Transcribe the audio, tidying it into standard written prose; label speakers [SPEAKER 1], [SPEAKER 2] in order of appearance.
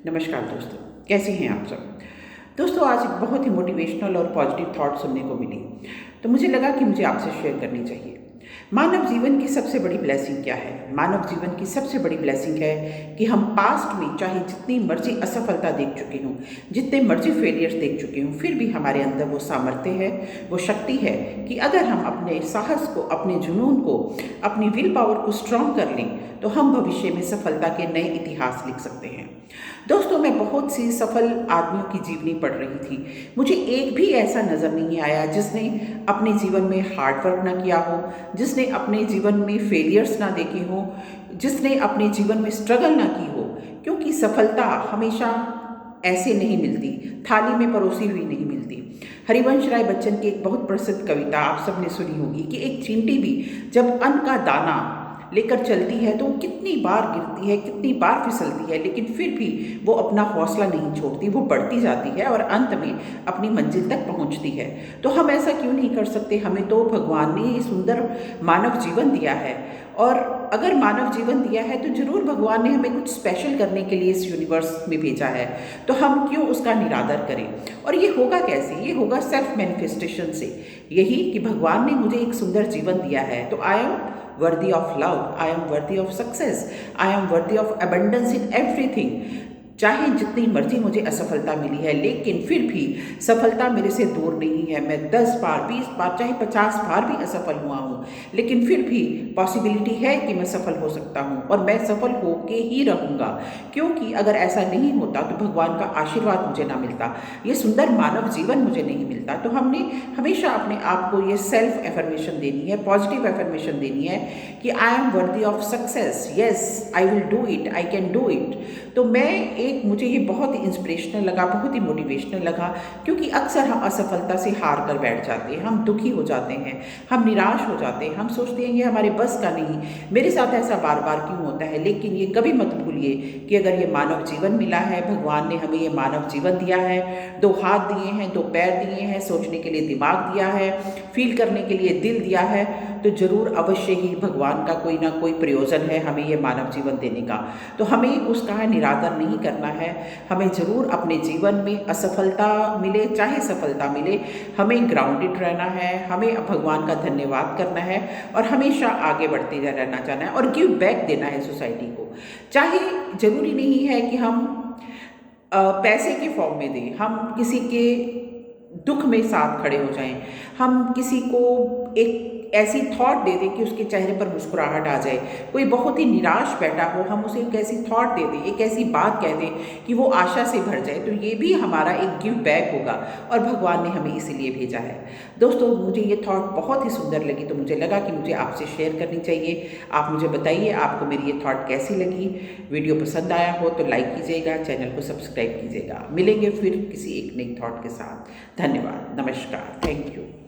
[SPEAKER 1] नमस्कार दोस्तों, कैसे हैं आप सब। दोस्तों, आज बहुत ही मोटिवेशनल और पॉजिटिव थॉट सुनने को मिली, तो मुझे लगा कि मुझे आपसे शेयर करनी चाहिए। मानव जीवन की सबसे बड़ी ब्लेसिंग क्या है? मानव जीवन की सबसे बड़ी ब्लेसिंग है कि हम पास्ट में चाहे जितनी मर्जी असफलता देख चुके हों, जितने मर्जी फेलियर्स देख चुके हों, फिर भी हमारे अंदर वो सामर्थ्य है, वो शक्ति है कि अगर हम अपने साहस को, अपने जुनून को, अपनी विल पावर को स्ट्रॉन्ग कर लें तो हम भविष्य में सफलता के नए इतिहास लिख सकते हैं। दोस्तों, मैं बहुत सी सफल आदमियों की जीवनी पढ़ रही थी। मुझे एक भी ऐसा नज़र नहीं आया जिसने अपने जीवन में हार्ड वर्क ना किया हो, जिसने अपने जीवन में फेलियर्स ना देखे हो, जिसने अपने जीवन में स्ट्रगल ना की हो। क्योंकि सफलता हमेशा ऐसे नहीं मिलती, थाली में परोसी हुई नहीं मिलती। हरिवंश राय बच्चन की एक बहुत प्रसिद्ध कविता आप सबने सुनी होगी कि एक चींटी भी जब अन्न का दाना लेकर चलती है तो वो कितनी बार गिरती है, कितनी बार फिसलती है, लेकिन फिर भी वो अपना हौसला नहीं छोड़ती, वो बढ़ती जाती है और अंत में अपनी मंजिल तक पहुंचती है। तो हम ऐसा क्यों नहीं कर सकते? हमें तो भगवान ने ये सुंदर मानव जीवन दिया है, और अगर मानव जीवन दिया है तो जरूर भगवान ने हमें कुछ स्पेशल करने के लिए इस यूनिवर्स में भेजा है। तो हम क्यों उसका निरादर करें? और ये होगा कैसे? ये होगा सेल्फ मैनिफेस्टेशन से। यही कि भगवान ने मुझे एक सुंदर जीवन दिया है, तो I am worthy of love, I am worthy of success, I am worthy of abundance in everything। चाहे जितनी मर्जी मुझे असफलता मिली है, लेकिन फिर भी सफलता मेरे से दूर नहीं है। मैं 10 बार, 20 बार, चाहे 50 बार भी असफल हुआ हूँ, लेकिन फिर भी पॉसिबिलिटी है कि मैं सफल हो सकता हूँ, और मैं सफल होके ही रहूँगा। क्योंकि अगर ऐसा नहीं होता तो भगवान का आशीर्वाद मुझे ना मिलता, ये सुंदर मानव जीवन मुझे नहीं मिलता। तो हमने हमेशा अपने आप को ये सेल्फ एफर्मेशन देनी है, पॉजिटिव एफर्मेशन देनी है कि I am worthy of success, yes I will do it, I can do it. तो मुझे ये बहुत ही इंस्पिरेशनल लगा, बहुत ही मोटिवेशनल लगा। क्योंकि अक्सर हम असफलता से हार कर बैठ जाते हैं, हम दुखी हो जाते हैं, हम निराश हो जाते हैं, हम सोचते हैं ये हमारे बस का नहीं, मेरे साथ ऐसा बार बार क्यों होता है। लेकिन ये कभी मत भूलिए कि अगर ये मानव जीवन मिला है, भगवान ने हमें ये मानव जीवन दिया है, 2 हाथ दिए हैं, 2 पैर दिए हैं, सोचने के लिए दिमाग दिया है, फील करने के लिए दिल दिया है, तो जरूर अवश्य ही भगवान का कोई ना कोई प्रयोजन है हमें ये मानव जीवन देने का। तो हमें उसका निरादर नहीं करना है। हमें जरूर अपने जीवन में असफलता मिले चाहे सफलता मिले, हमें ग्राउंडेड रहना है, हमें भगवान का धन्यवाद करना है, और हमेशा आगे बढ़ते रहना चाहना है, और गिव बैक देना है सोसाइटी को। चाहे जरूरी नहीं है कि हम पैसे के फॉर्म में दें, हम किसी के दुख में साथ खड़े हो जाएं, हम किसी को एक ऐसी थॉट दे दें कि उसके चेहरे पर मुस्कुराहट आ जाए। कोई बहुत ही निराश बैठा हो, हम उसे एक ऐसी थॉट दे दें, एक ऐसी बात कह दें कि वो आशा से भर जाए, तो ये भी हमारा एक गिव बैक होगा, और भगवान ने हमें इसीलिए भेजा है। दोस्तों, मुझे ये थॉट बहुत ही सुंदर लगी, तो मुझे लगा कि मुझे आपसे शेयर करनी चाहिए। आप मुझे बताइए आपको मेरी ये थॉट कैसी लगी। वीडियो पसंद आया हो तो लाइक कीजिएगा, चैनल को सब्सक्राइब कीजिएगा। मिलेंगे फिर किसी एक नई थॉट के साथ। धन्यवाद, नमस्कार, थैंक यू।